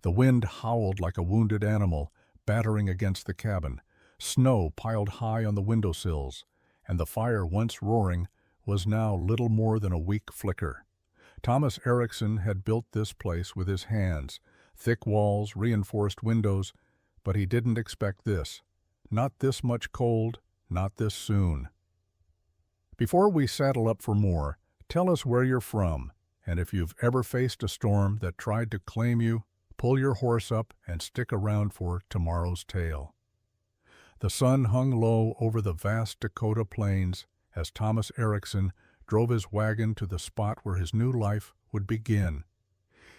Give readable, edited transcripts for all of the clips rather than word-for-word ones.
The wind howled like a wounded animal, battering against the cabin. Snow piled high on the windowsills, and the fire, once roaring, was now little more than a weak flicker. Thomas Erickson had built this place with his hands, thick walls, reinforced windows, but he didn't expect this. Not this much cold, not this soon. Before we saddle up for more, tell us where you're from, and if you've ever faced a storm that tried to claim you, pull your horse up and stick around for tomorrow's tale. The sun hung low over the vast Dakota plains as Thomas Erickson drove his wagon to the spot where his new life would begin.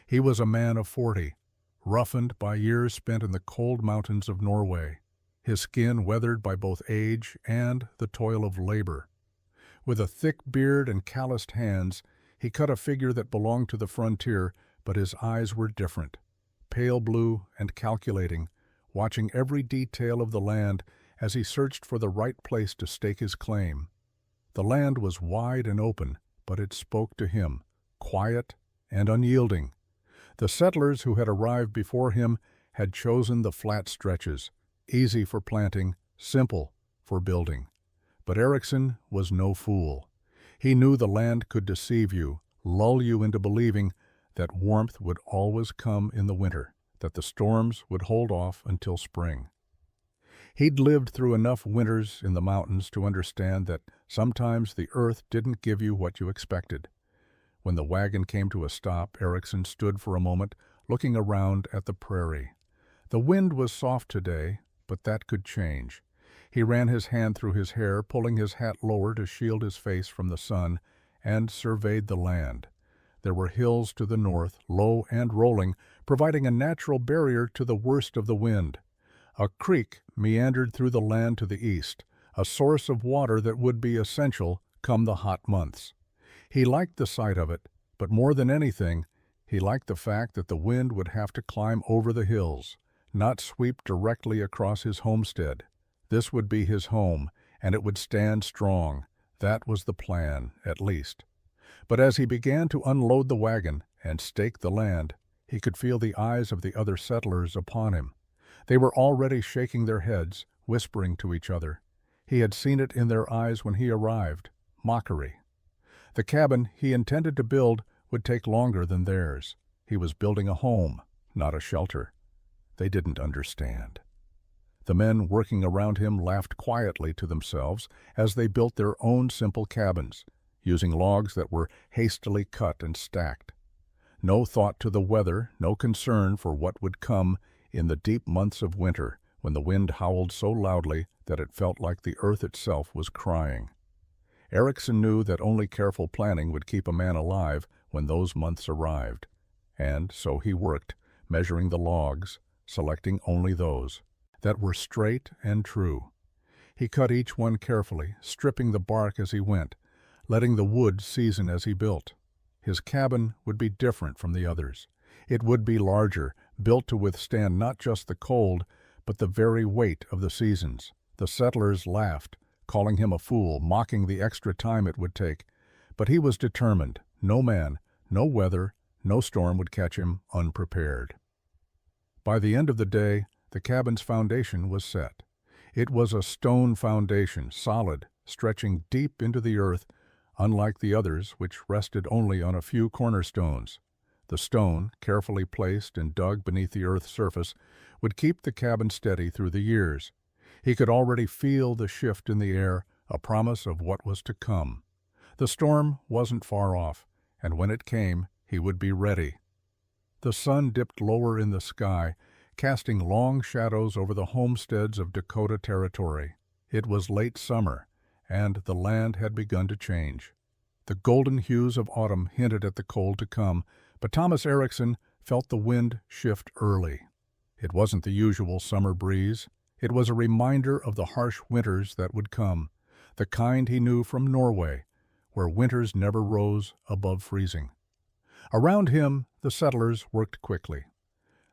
He was a man of 40, roughened by years spent in the cold mountains of Norway, his skin weathered by both age and the toil of labor. With a thick beard and calloused hands, he cut a figure that belonged to the frontier, but his eyes were different, pale blue and calculating, watching every detail of the land as he searched for the right place to stake his claim. The land was wide and open, but it spoke to him, quiet and unyielding. The settlers who had arrived before him had chosen the flat stretches, easy for planting, simple for building. But Erickson was no fool. He knew the land could deceive you, lull you into believing that warmth would always come in the winter, that the storms would hold off until spring. He'd lived through enough winters in the mountains to understand that sometimes the earth didn't give you what you expected. When the wagon came to a stop, Erickson stood for a moment, looking around at the prairie. The wind was soft today, but that could change. He ran his hand through his hair, pulling his hat lower to shield his face from the sun, and surveyed the land. There were hills to the north, low and rolling, providing a natural barrier to the worst of the wind. A creek meandered through the land to the east, a source of water that would be essential come the hot months. He liked the sight of it, but more than anything, he liked the fact that the wind would have to climb over the hills, not sweep directly across his homestead. This would be his home, and it would stand strong. That was the plan, at least. But as he began to unload the wagon and stake the land, he could feel the eyes of the other settlers upon him. They were already shaking their heads, whispering to each other. He had seen it in their eyes when he arrived, mockery. The cabin he intended to build would take longer than theirs. He was building a home, not a shelter. They didn't understand. The men working around him laughed quietly to themselves as they built their own simple cabins, using logs that were hastily cut and stacked. No thought to the weather, no concern for what would come in the deep months of winter when the wind howled so loudly that it felt like the earth itself was crying. Erickson knew that only careful planning would keep a man alive when those months arrived, and so he worked, measuring the logs, selecting only those that were straight and true. He cut each one carefully, stripping the bark as he went, letting the wood season as he built. His cabin would be different from the others. It would be larger, built to withstand not just the cold, but the very weight of the seasons. The settlers laughed, calling him a fool, mocking the extra time it would take. But he was determined. No man, no weather, no storm would catch him unprepared. By the end of the day, the cabin's foundation was set. It was a stone foundation, solid, stretching deep into the earth, unlike the others, which rested only on a few cornerstones. The stone, carefully placed and dug beneath the earth's surface, would keep the cabin steady through the years. He could already feel the shift in the air, a promise of what was to come. The storm wasn't far off, and when it came, he would be ready. The sun dipped lower in the sky, casting long shadows over the homesteads of Dakota Territory. It was late summer, and the land had begun to change. The golden hues of autumn hinted at the cold to come, but Thomas Erickson felt the wind shift early. It wasn't the usual summer breeze. It was a reminder of the harsh winters that would come, the kind he knew from Norway, where winters never rose above freezing. Around him, the settlers worked quickly.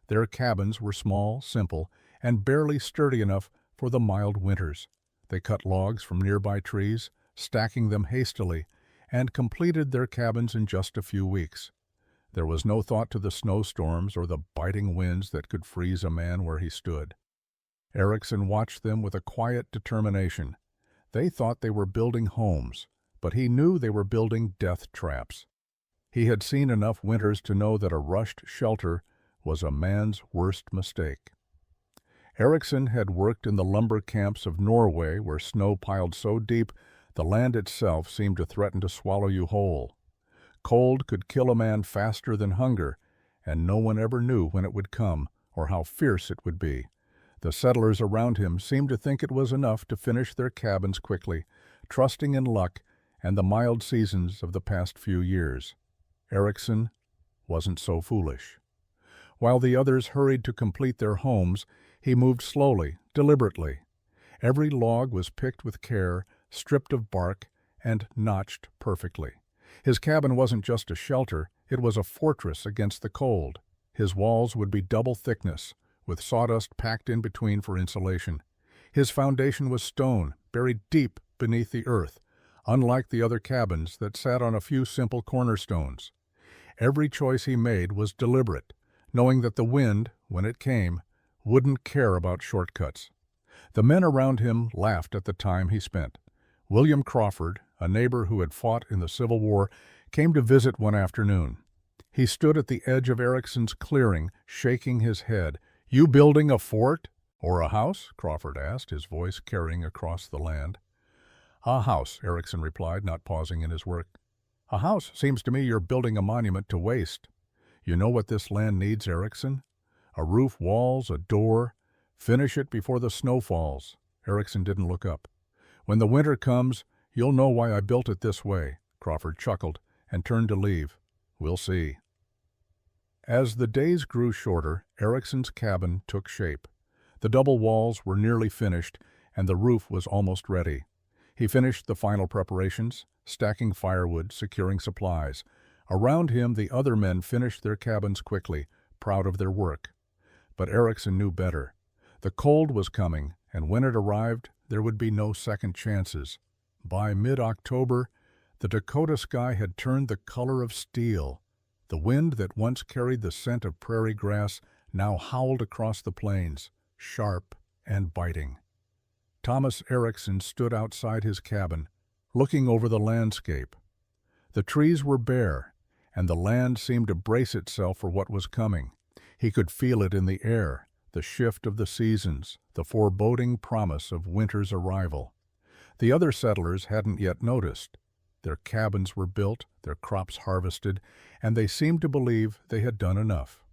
Their cabins were small, simple, and barely sturdy enough for the mild winters. They cut logs from nearby trees, stacking them hastily, and completed their cabins in just a few weeks. There was no thought to the snowstorms or the biting winds that could freeze a man where he stood. Erickson watched them with a quiet determination. They thought they were building homes, but he knew they were building death traps. He had seen enough winters to know that a rushed shelter was a man's worst mistake. Erickson had worked in the lumber camps of Norway, where snow piled so deep the land itself seemed to threaten to swallow you whole. Cold could kill a man faster than hunger, and no one ever knew when it would come or how fierce it would be. The settlers around him seemed to think it was enough to finish their cabins quickly, trusting in luck and the mild seasons of the past few years. Erickson wasn't so foolish. While the others hurried to complete their homes, he moved slowly, deliberately. Every log was picked with care, stripped of bark, and notched perfectly. His cabin wasn't just a shelter, it was a fortress against the cold. His walls would be double thickness, with sawdust packed in between for insulation. His foundation was stone, buried deep beneath the earth, unlike the other cabins that sat on a few simple cornerstones. Every choice he made was deliberate, knowing that the wind, when it came, wouldn't care about shortcuts. The men around him laughed at the time he spent. William Crawford, a neighbor who had fought in the Civil War, came to visit one afternoon. He stood at the edge of Erickson's clearing, shaking his head. "You building a fort or a house?" Crawford asked, his voice carrying across the land. "A house," Erickson replied, not pausing in his work. "A house? Seems to me you're building a monument to waste. You know what this land needs, Erickson? A roof, walls, a door. Finish it before the snow falls." Erickson didn't look up. "When the winter comes, you'll know why I built it this way." Crawford chuckled and turned to leave. "We'll see." As the days grew shorter, Erickson's cabin took shape. The double walls were nearly finished, and the roof was almost ready. He finished the final preparations, stacking firewood, securing supplies. Around him, the other men finished their cabins quickly, proud of their work. But Erickson knew better. The cold was coming, and when it arrived, there would be no second chances. By mid-October, the Dakota sky had turned the color of steel. The wind that once carried the scent of prairie grass now howled across the plains, sharp and biting. Thomas Erickson stood outside his cabin, looking over the landscape. The trees were bare, and the land seemed to brace itself for what was coming. He could feel it in the air, the shift of the seasons, the foreboding promise of winter's arrival. The other settlers hadn't yet noticed. Their cabins were built, their crops harvested, and they seemed to believe they had done enough.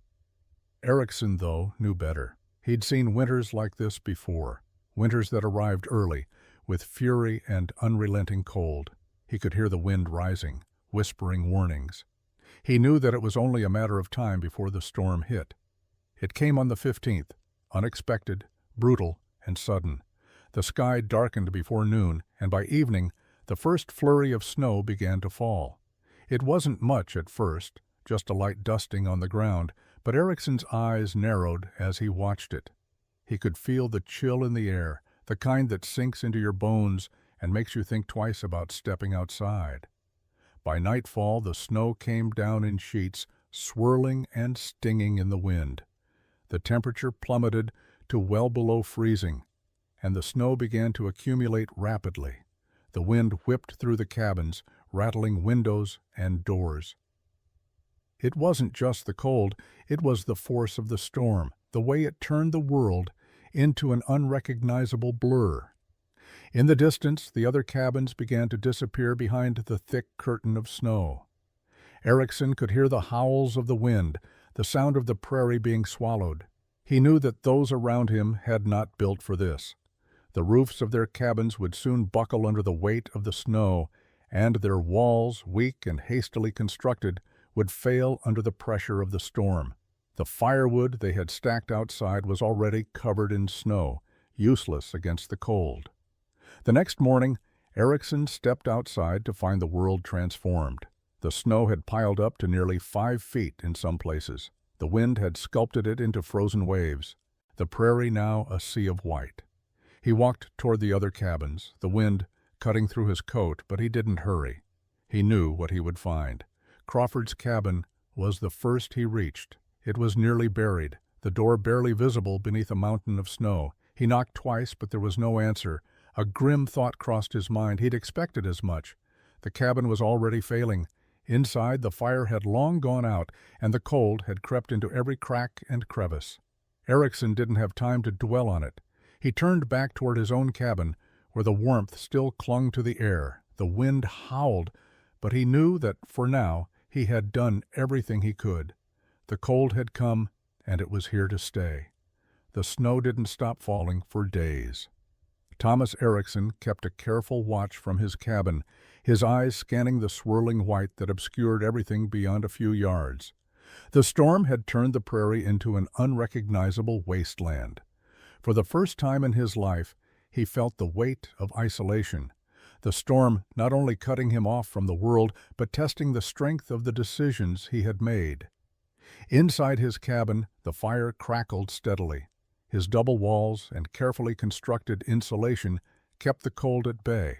Erickson, though, knew better. He'd seen winters like this before, winters that arrived early, with fury and unrelenting cold. He could hear the wind rising, whispering warnings. He knew that it was only a matter of time before the storm hit. It came on the 15th, unexpected, brutal, and sudden. The sky darkened before noon, and by evening, the first flurry of snow began to fall. It wasn't much at first, just a light dusting on the ground, but Erickson's eyes narrowed as he watched it. He could feel the chill in the air, the kind that sinks into your bones and makes you think twice about stepping outside. By nightfall, the snow came down in sheets, swirling and stinging in the wind. The temperature plummeted to well below freezing, and the snow began to accumulate rapidly. The wind whipped through the cabins, rattling windows and doors. It wasn't just the cold, it was the force of the storm, the way it turned the world into an unrecognizable blur. In the distance, the other cabins began to disappear behind the thick curtain of snow. Erickson could hear the howls of the wind, the sound of the prairie being swallowed. He knew that those around him had not built for this. The roofs of their cabins would soon buckle under the weight of the snow, and their walls, weak and hastily constructed, would fail under the pressure of the storm. The firewood they had stacked outside was already covered in snow, useless against the cold. The next morning, Erickson stepped outside to find the world transformed. The snow had piled up to nearly 5 feet in some places. The wind had sculpted it into frozen waves, the prairie now a sea of white. He walked toward the other cabins, the wind cutting through his coat, but he didn't hurry. He knew what he would find. Crawford's cabin was the first he reached. It was nearly buried, the door barely visible beneath a mountain of snow. He knocked twice, but there was no answer. A grim thought crossed his mind. He'd expected as much. The cabin was already failing. Inside, the fire had long gone out, and the cold had crept into every crack and crevice. Erickson didn't have time to dwell on it. He turned back toward his own cabin, where the warmth still clung to the air. The wind howled, but he knew that, for now, he had done everything he could. The cold had come, and it was here to stay. The snow didn't stop falling for days. Thomas Erickson kept a careful watch from his cabin, his eyes scanning the swirling white that obscured everything beyond a few yards. The storm had turned the prairie into an unrecognizable wasteland. For the first time in his life, he felt the weight of isolation, the storm not only cutting him off from the world, but testing the strength of the decisions he had made. Inside his cabin, the fire crackled steadily. His double walls and carefully constructed insulation kept the cold at bay,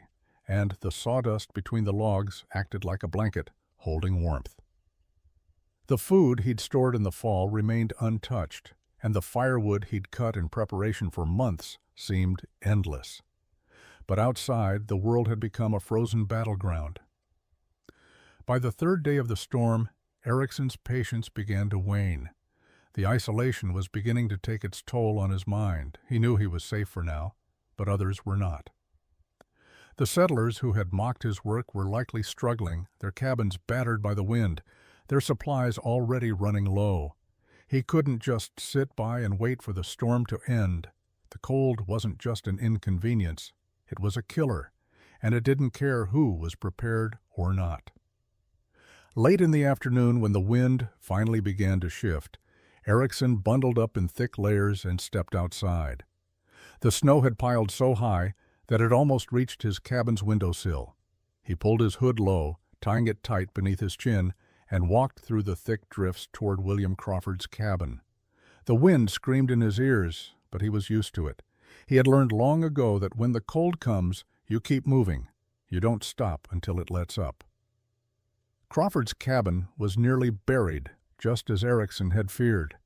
and the sawdust between the logs acted like a blanket, holding warmth. The food he'd stored in the fall remained untouched, and the firewood he'd cut in preparation for months seemed endless. But outside, the world had become a frozen battleground. By the third day of the storm, Erickson's patience began to wane. The isolation was beginning to take its toll on his mind. He knew he was safe for now, but others were not. The settlers who had mocked his work were likely struggling, their cabins battered by the wind, their supplies already running low. He couldn't just sit by and wait for the storm to end. The cold wasn't just an inconvenience, it was a killer, and it didn't care who was prepared or not. Late in the afternoon, when the wind finally began to shift, Erickson bundled up in thick layers and stepped outside. The snow had piled so high that it almost reached his cabin's windowsill. He pulled his hood low, tying it tight beneath his chin, and walked through the thick drifts toward William Crawford's cabin. The wind screamed in his ears, but he was used to it. He had learned long ago that when the cold comes, you keep moving. You don't stop until it lets up. Crawford's cabin was nearly buried, just as Erickson had feared.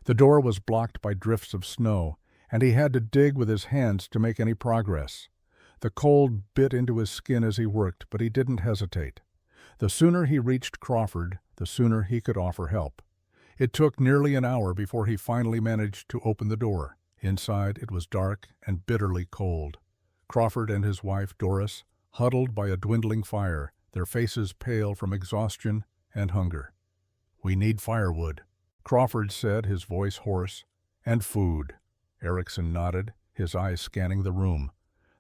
The door was blocked by drifts of snow, and he had to dig with his hands to make any progress. The cold bit into his skin as he worked, but he didn't hesitate. The sooner he reached Crawford, the sooner he could offer help. It took nearly an hour before he finally managed to open the door. Inside, it was dark and bitterly cold. Crawford and his wife, Doris, huddled by a dwindling fire, their faces pale from exhaustion and hunger. "We need firewood," Crawford said, his voice hoarse. "And food." Erickson nodded, his eyes scanning the room.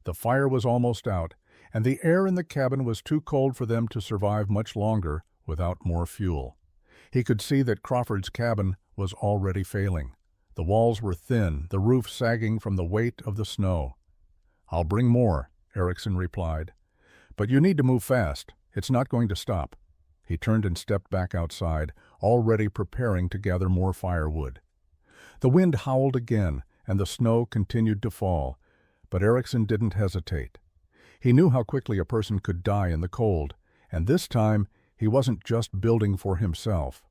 The fire was almost out, and the air in the cabin was too cold for them to survive much longer without more fuel. He could see that Crawford's cabin was already failing. The walls were thin, the roof sagging from the weight of the snow. "I'll bring more," Erickson replied. "But you need to move fast. It's not going to stop." He turned and stepped back outside, already preparing to gather more firewood. The wind howled again, and the snow continued to fall, but Erickson didn't hesitate. He knew how quickly a person could die in the cold, and this time he wasn't just building for himself.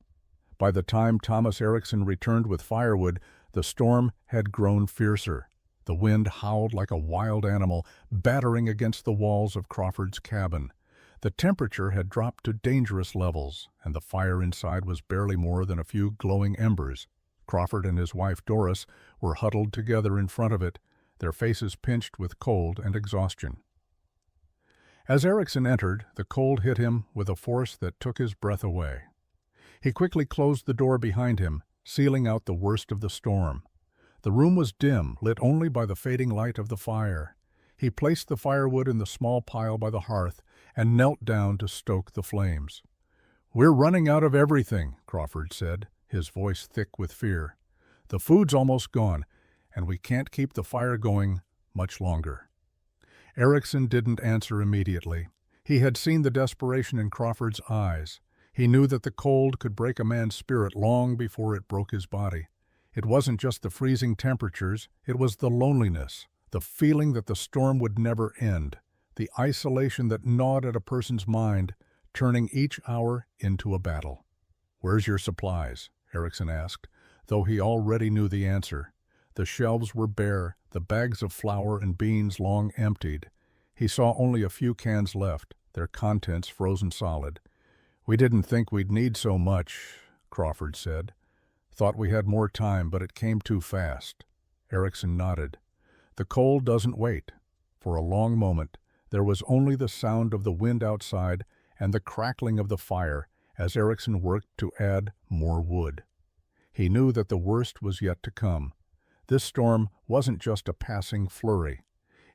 By the time Thomas Erickson returned with firewood, the storm had grown fiercer. The wind howled like a wild animal, battering against the walls of Crawford's cabin. The temperature had dropped to dangerous levels, and the fire inside was barely more than a few glowing embers. Crawford and his wife Doris were huddled together in front of it, their faces pinched with cold and exhaustion. As Erickson entered, the cold hit him with a force that took his breath away. He quickly closed the door behind him, sealing out the worst of the storm. The room was dim, lit only by the fading light of the fire. He placed the firewood in the small pile by the hearth and knelt down to stoke the flames. "We're running out of everything," Crawford said, his voice thick with fear. "The food's almost gone, and we can't keep the fire going much longer." Erickson didn't answer immediately. He had seen the desperation in Crawford's eyes. He knew that the cold could break a man's spirit long before it broke his body. It wasn't just the freezing temperatures, it was the loneliness, the feeling that the storm would never end, the isolation that gnawed at a person's mind, turning each hour into a battle. "Where's your supplies?" Erickson asked, though he already knew the answer. The shelves were bare, the bags of flour and beans long emptied. He saw only a few cans left, their contents frozen solid. "We didn't think we'd need so much," Crawford said. "Thought we had more time, but it came too fast." Erickson nodded. "The cold doesn't wait." For a long moment, there was only the sound of the wind outside and the crackling of the fire as Erickson worked to add more wood. He knew that the worst was yet to come. This storm wasn't just a passing flurry.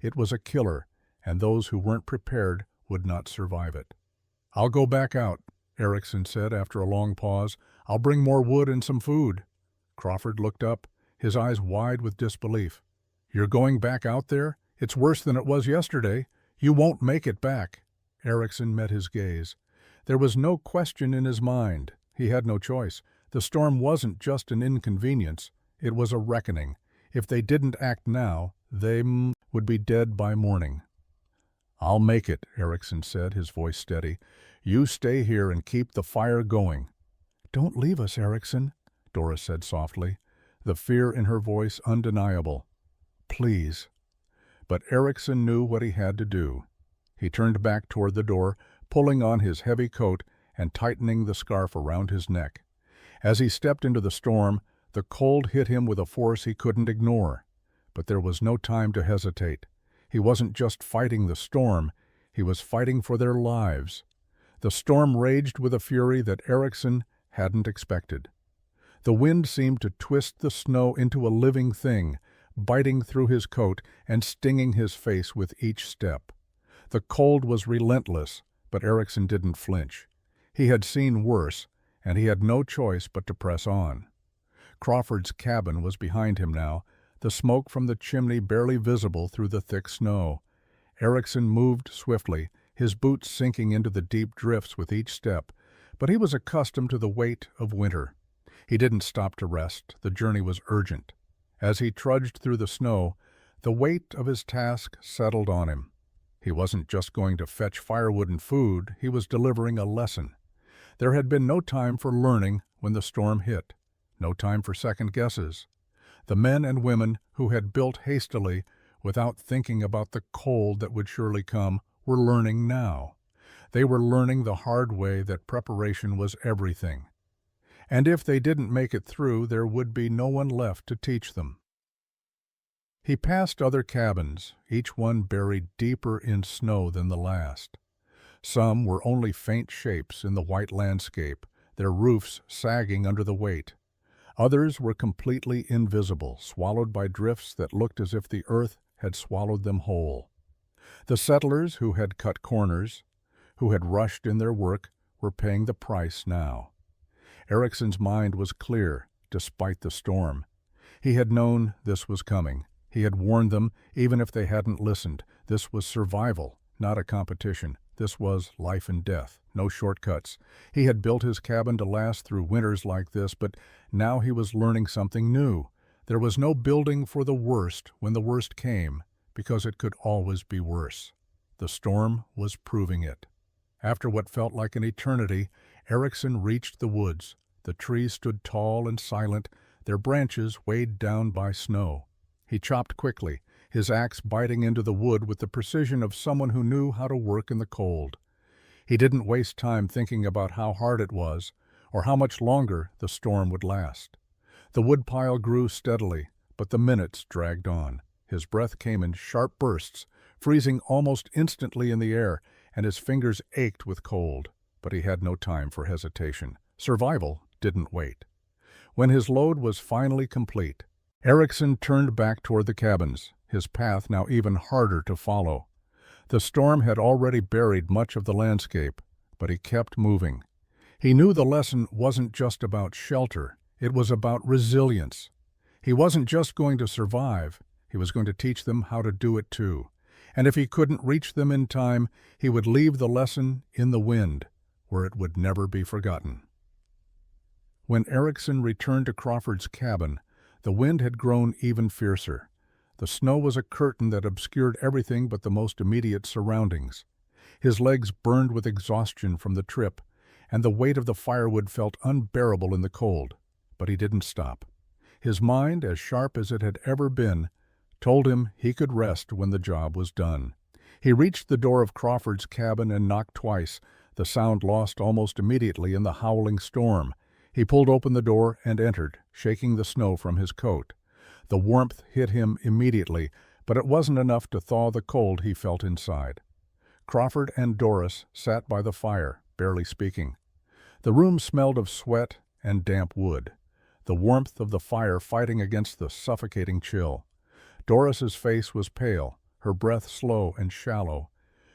It was a killer, and those who weren't prepared would not survive it. "I'll go back out," Erickson said after a long pause. "I'll bring more wood and some food." Crawford looked up, his eyes wide with disbelief. "You're going back out there? It's worse than it was yesterday. You won't make it back." Erickson met his gaze. There was no question in his mind. He had no choice. The storm wasn't just an inconvenience. It was a reckoning. If they didn't act now, they would be dead by morning. "I'll make it," Erickson said, his voice steady. "You stay here and keep the fire going." "Don't leave us, Erickson," Doris said softly, the fear in her voice undeniable. "Please." But Erickson knew what he had to do. He turned back toward the door, pulling on his heavy coat and tightening the scarf around his neck. As he stepped into the storm, the cold hit him with a force he couldn't ignore. But there was no time to hesitate. He wasn't just fighting the storm, he was fighting for their lives. The storm raged with a fury that Erickson hadn't expected. The wind seemed to twist the snow into a living thing, biting through his coat and stinging his face with each step. The cold was relentless, but Erickson didn't flinch. He had seen worse, and he had no choice but to press on. Crawford's cabin was behind him now, the smoke from the chimney barely visible through the thick snow. Erickson moved swiftly, his boots sinking into the deep drifts with each step, but he was accustomed to the weight of winter. He didn't stop to rest. The journey was urgent. As he trudged through the snow, the weight of his task settled on him. He wasn't just going to fetch firewood and food, he was delivering a lesson. There had been no time for learning when the storm hit, no time for second guesses. The men and women who had built hastily, without thinking about the cold that would surely come, were learning now. They were learning the hard way that preparation was everything. And if they didn't make it through, there would be no one left to teach them. He passed other cabins, each one buried deeper in snow than the last. Some were only faint shapes in the white landscape, their roofs sagging under the weight. Others were completely invisible, swallowed by drifts that looked as if the earth had swallowed them whole. The settlers who had cut corners, who had rushed in their work, were paying the price now. Erickson's mind was clear, despite the storm. He had known this was coming. He had warned them, even if they hadn't listened. This was survival, not a competition. This was life and death, no shortcuts. He had built his cabin to last through winters like this, but now he was learning something new. There was no building for the worst when the worst came, because it could always be worse. The storm was proving it. After what felt like an eternity, Erickson reached the woods. The trees stood tall and silent, their branches weighed down by snow. He chopped quickly, his axe biting into the wood with the precision of someone who knew how to work in the cold. He didn't waste time thinking about how hard it was, or how much longer the storm would last. The woodpile grew steadily, but the minutes dragged on. His breath came in sharp bursts, freezing almost instantly in the air, and his fingers ached with cold. But he had no time for hesitation. Survival didn't wait. When his load was finally complete, Erickson turned back toward the cabins, his path now even harder to follow. The storm had already buried much of the landscape, but he kept moving. He knew the lesson wasn't just about shelter, it was about resilience. He wasn't just going to survive, he was going to teach them how to do it too. And if he couldn't reach them in time, he would leave the lesson in the wind, where it would never be forgotten. When Erickson returned to Crawford's cabin, the wind had grown even fiercer. The snow was a curtain that obscured everything but the most immediate surroundings. His legs burned with exhaustion from the trip, and the weight of the firewood felt unbearable in the cold. But he didn't stop. His mind, as sharp as it had ever been, told him he could rest when the job was done. He reached the door of Crawford's cabin and knocked twice, the sound lost almost immediately in the howling storm. He pulled open the door and entered, shaking the snow from his coat. The warmth hit him immediately, but it wasn't enough to thaw the cold he felt inside. Crawford and Doris sat by the fire, barely speaking. The room smelled of sweat and damp wood, the warmth of the fire fighting against the suffocating chill. Doris's face was pale, her breath slow and shallow.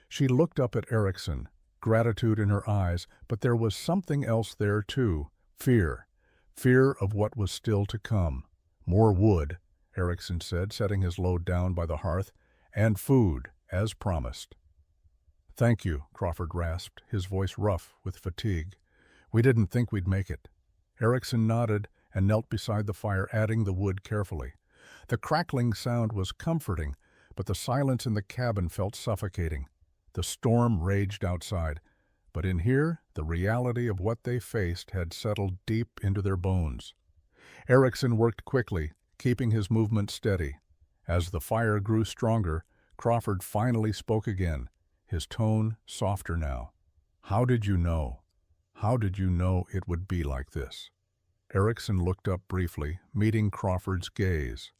She looked up at Erickson, gratitude in her eyes, but there was something else there too, fear. Fear of what was still to come. More wood, Erickson said, setting his load down by the hearth, and food, as promised. "Thank you," Crawford rasped, his voice rough with fatigue. "We didn't think we'd make it." Erickson nodded and knelt beside the fire, adding the wood carefully. The crackling sound was comforting, but the silence in the cabin felt suffocating. The storm raged outside, but in here the reality of what they faced had settled deep into their bones. Erickson worked quickly, keeping his movement steady. As the fire grew stronger, Crawford finally spoke again, his tone softer now. "How did you know? How did you know it would be like this?" Erickson looked up briefly, meeting Crawford's gaze.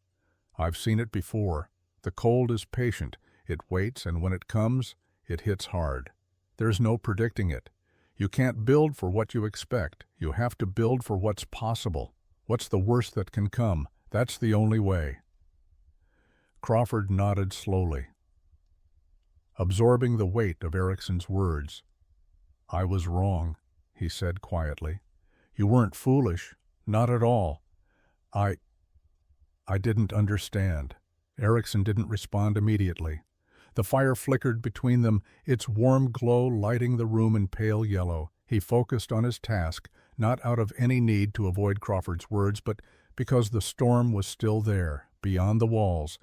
"I've seen it before. The cold is patient. It waits, and when it comes, it hits hard. There's no predicting it. You can't build for what you expect. You have to build for what's possible. What's the worst that can come? That's the only way." Crawford nodded slowly, absorbing the weight of Erickson's words. "I was wrong," he said quietly. "You weren't foolish, not at all. I didn't understand." Erickson didn't respond immediately. The fire flickered between them, its warm glow lighting the room in pale yellow. He focused on his task, not out of any need to avoid Crawford's words, but because the storm was still there, beyond the walls,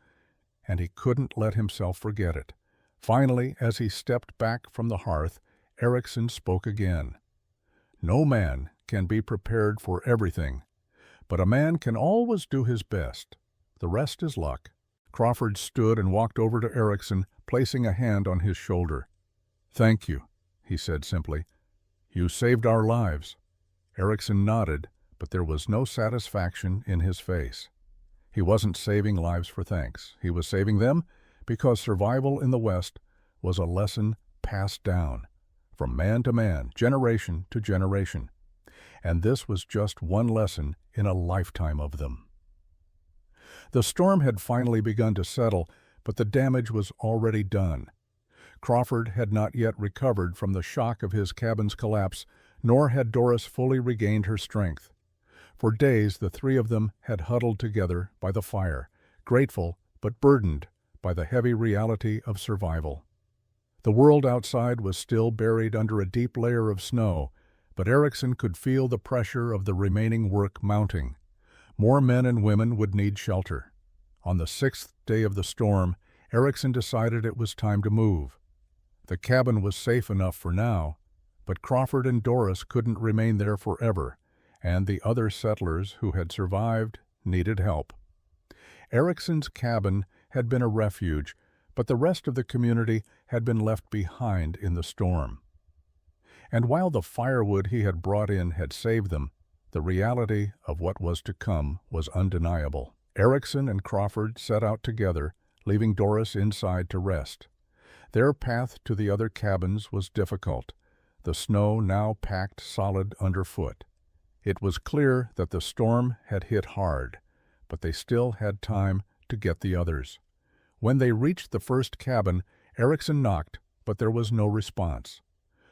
and he couldn't let himself forget it. Finally, as he stepped back from the hearth, Erickson spoke again. "No man can be prepared for everything, but a man can always do his best. The rest is luck." Crawford stood and walked over to Erickson, placing a hand on his shoulder. "Thank you," he said simply. "You saved our lives." Erickson nodded, but there was no satisfaction in his face. He wasn't saving lives for thanks. He was saving them because survival in the West was a lesson passed down, from man to man, generation to generation. And this was just one lesson in a lifetime of them. The storm had finally begun to settle, but the damage was already done. Crawford had not yet recovered from the shock of his cabin's collapse, nor had Doris fully regained her strength. For days the three of them had huddled together by the fire, grateful but burdened by the heavy reality of survival. The world outside was still buried under a deep layer of snow, but Erickson could feel the pressure of the remaining work mounting. More men and women would need shelter. On the 6th day of the storm, Erickson decided it was time to move. The cabin was safe enough for now, but Crawford and Doris couldn't remain there forever, and the other settlers who had survived needed help. Erickson's cabin had been a refuge, but the rest of the community had been left behind in the storm. And while the firewood he had brought in had saved them, the reality of what was to come was undeniable. Erickson and Crawford set out together, leaving Doris inside to rest. Their path to the other cabins was difficult, the snow now packed solid underfoot. It was clear that the storm had hit hard, but they still had time to get the others. When they reached the first cabin, Erickson knocked, but there was no response.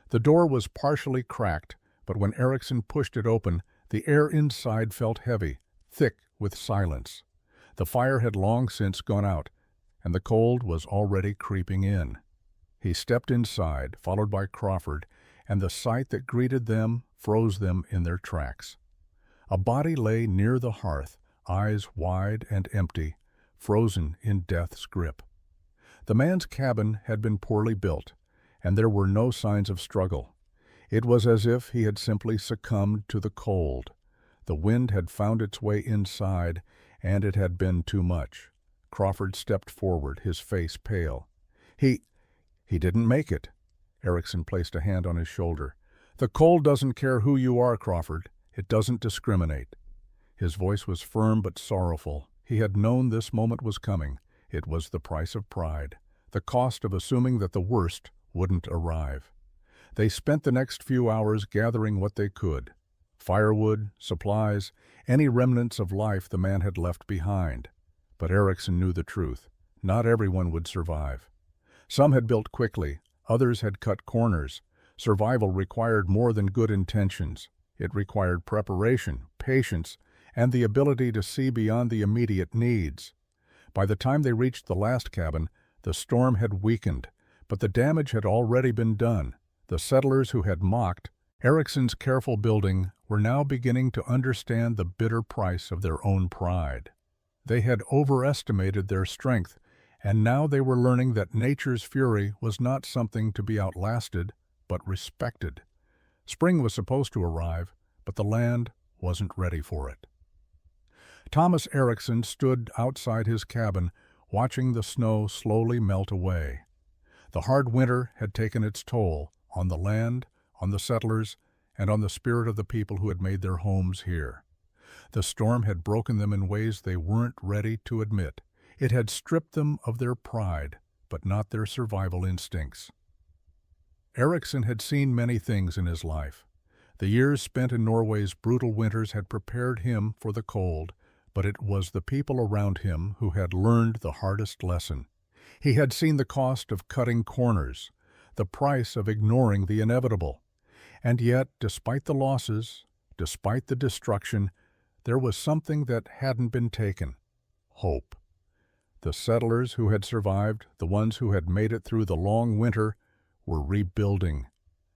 The door was partially cracked, but when Erickson pushed it open, the air inside felt heavy, thick with silence. The fire had long since gone out, and the cold was already creeping in. He stepped inside, followed by Crawford, and the sight that greeted them froze them in their tracks. A body lay near the hearth, eyes wide and empty, frozen in death's grip. The man's cabin had been poorly built, and there were no signs of struggle. It was as if he had simply succumbed to the cold. The wind had found its way inside, and it had been too much. Crawford stepped forward, his face pale. He didn't make it. Erickson placed a hand on his shoulder. The cold doesn't care who you are, Crawford. It doesn't discriminate. His voice was firm but sorrowful. He had known this moment was coming. It was the price of pride, the cost of assuming that the worst wouldn't arrive. They spent the next few hours gathering what they could. Firewood, supplies, any remnants of life the man had left behind. But Erickson knew the truth. Not everyone would survive. Some had built quickly, others had cut corners. Survival required more than good intentions. It required preparation, patience, and the ability to see beyond the immediate needs. By the time they reached the last cabin, the storm had weakened, but the damage had already been done. The settlers who had mocked Erickson's careful building were now beginning to understand the bitter price of their own pride. They had overestimated their strength, and now they were learning that nature's fury was not something to be outlasted, but respected. Spring was supposed to arrive, but the land wasn't ready for it. Thomas Erickson stood outside his cabin, watching the snow slowly melt away. The hard winter had taken its toll on the land, on the settlers, and on the spirit of the people who had made their homes here. The storm had broken them in ways they weren't ready to admit. It had stripped them of their pride, but not their survival instincts. Erickson had seen many things in his life. The years spent in Norway's brutal winters had prepared him for the cold, but it was the people around him who had learned the hardest lesson. He had seen the cost of cutting corners, the price of ignoring the inevitable. And yet, despite the losses, despite the destruction, there was something that hadn't been taken: hope. The settlers who had survived, the ones who had made it through the long winter, were rebuilding.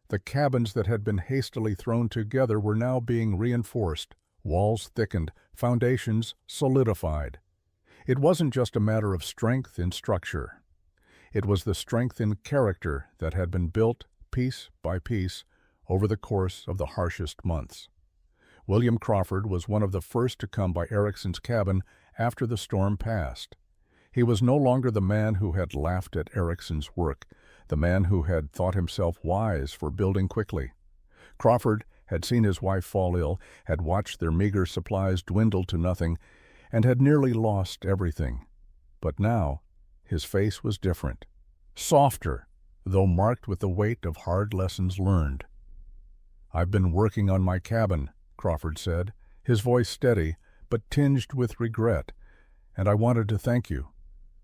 The cabins that had been hastily thrown together were now being reinforced, walls thickened, foundations solidified. It wasn't just a matter of strength in structure. It was the strength in character that had been built, piece by piece, over the course of the harshest months. William Crawford was one of the first to come by Erickson's cabin after the storm passed. He was no longer the man who had laughed at Erickson's work, the man who had thought himself wise for building quickly. Crawford had seen his wife fall ill, had watched their meager supplies dwindle to nothing, and had nearly lost everything. But now, his face was different, softer, though marked with the weight of hard lessons learned. "I've been working on my cabin," Crawford said, his voice steady, but tinged with regret, "and I wanted to thank you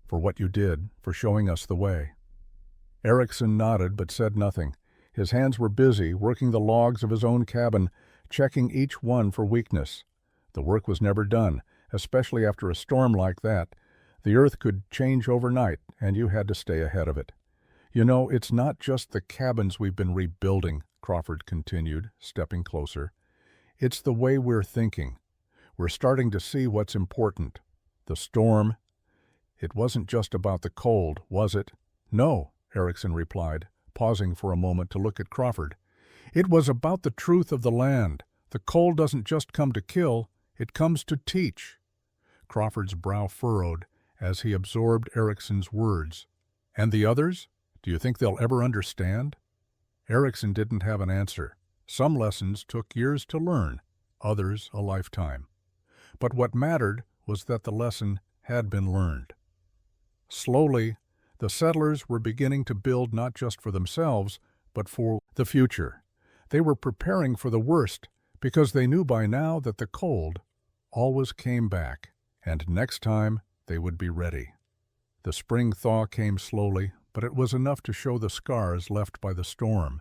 for what you did, for showing us the way." Erickson nodded but said nothing. His hands were busy, working the logs of his own cabin, checking each one for weakness. The work was never done, especially after a storm like that. The earth could change overnight, and you had to stay ahead of it. "You know, it's not just the cabins we've been rebuilding," Crawford continued, stepping closer. "It's the way we're thinking. We're starting to see what's important. The storm. It wasn't just about the cold, was it?" "No," Erickson replied, pausing for a moment to look at Crawford. "It was about the truth of the land. The cold doesn't just come to kill, it comes to teach." Crawford's brow furrowed as he absorbed Erickson's words. "And the others? Do you think they'll ever understand?" Erickson didn't have an answer. Some lessons took years to learn, others a lifetime. But what mattered was that the lesson had been learned. Slowly, the settlers were beginning to build not just for themselves, but for the future. They were preparing for the worst because they knew by now that the cold always came back, and next time they would be ready. The spring thaw came slowly, but it was enough to show the scars left by the storm.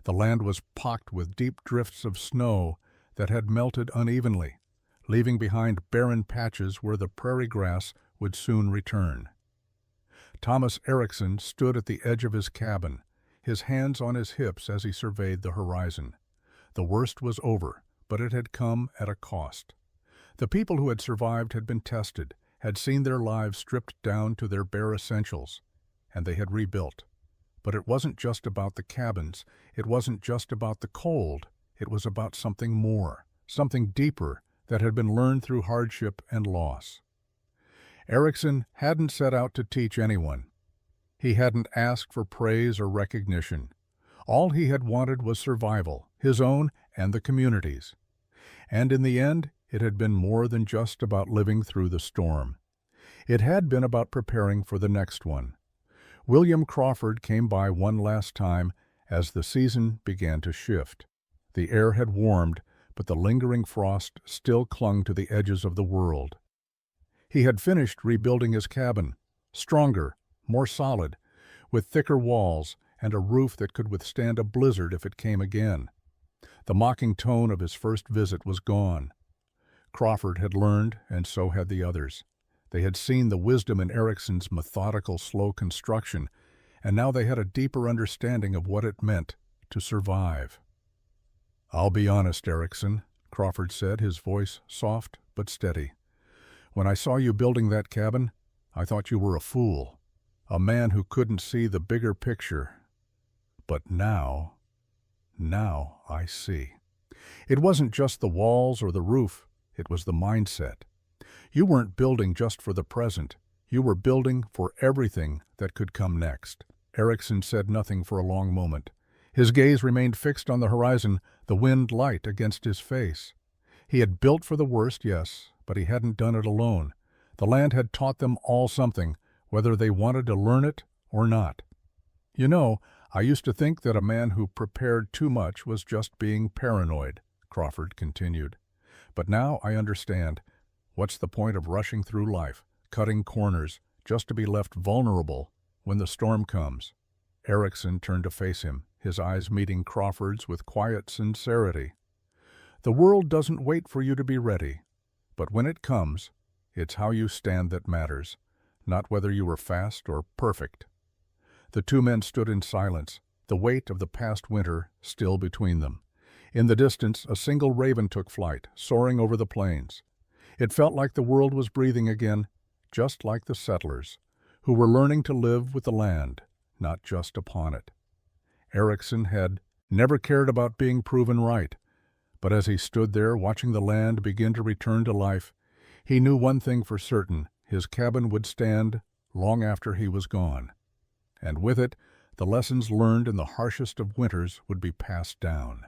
The land was pocked with deep drifts of snow that had melted unevenly, leaving behind barren patches where the prairie grass would soon return. Thomas Erickson stood at the edge of his cabin, his hands on his hips as he surveyed the horizon. The worst was over, but it had come at a cost. The people who had survived had been tested, had seen their lives stripped down to their bare essentials, and they had rebuilt. But it wasn't just about the cabins. It wasn't just about the cold. It was about something more, something deeper that had been learned through hardship and loss. Erickson hadn't set out to teach anyone. He hadn't asked for praise or recognition. All he had wanted was survival, his own and the community's. And in the end, it had been more than just about living through the storm. It had been about preparing for the next one. William Crawford came by one last time as the season began to shift. The air had warmed, but the lingering frost still clung to the edges of the world. He had finished rebuilding his cabin, stronger, more solid, with thicker walls and a roof that could withstand a blizzard if it came again. The mocking tone of his first visit was gone. Crawford had learned, and so had the others. They had seen the wisdom in Erickson's methodical, slow construction, and now they had a deeper understanding of what it meant to survive. "I'll be honest, Erickson," Crawford said, his voice soft but steady. "When I saw you building that cabin, I thought you were a fool, a man who couldn't see the bigger picture. But now I see. It wasn't just the walls or the roof, it was the mindset. You weren't building just for the present. You were building for everything that could come next." Erickson said nothing for a long moment. His gaze remained fixed on the horizon, the wind light against his face. He had built for the worst, yes, but he hadn't done it alone. The land had taught them all something, whether they wanted to learn it or not. "You know, I used to think that a man who prepared too much was just being paranoid," Crawford continued. "But now I understand. What's the point of rushing through life, cutting corners, just to be left vulnerable when the storm comes?" Erickson turned to face him, his eyes meeting Crawford's with quiet sincerity. "The world doesn't wait for you to be ready. But when it comes, it's how you stand that matters, not whether you were fast or perfect." The two men stood in silence, the weight of the past winter still between them. In the distance, a single raven took flight, soaring over the plains. It felt like the world was breathing again, just like the settlers, who were learning to live with the land, not just upon it. Erickson had never cared about being proven right, but as he stood there watching the land begin to return to life, he knew one thing for certain: his cabin would stand long after he was gone. And with it, the lessons learned in the harshest of winters would be passed down.